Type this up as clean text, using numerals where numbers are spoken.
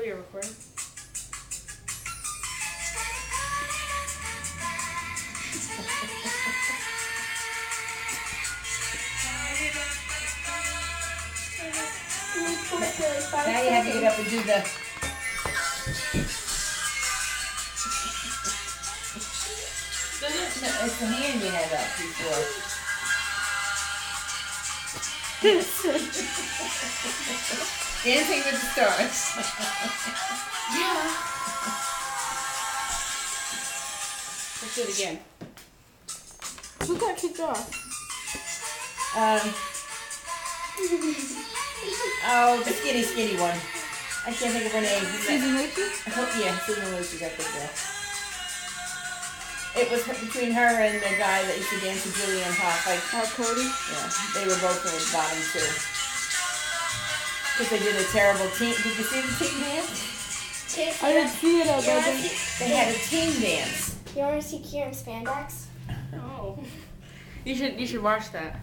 Oh, you're recording? Now you have to get up and do the... No, it's the hand you had up before. Dancing with the Stars. Yeah. Let's do it again. Who got kicked off? Oh, the skinny one. I can't think of her name. Susan Lucci? Yeah, Susan Lucci got kicked off. It was between her and the guy that used to dance with Julianne Hough. Like, Cody? yeah, they were both in the bottom two. Because they did a terrible team. Did you see the team dance? I didn't see it. They had a team dance. You want to see Kieran spandex? Oh. You should watch that.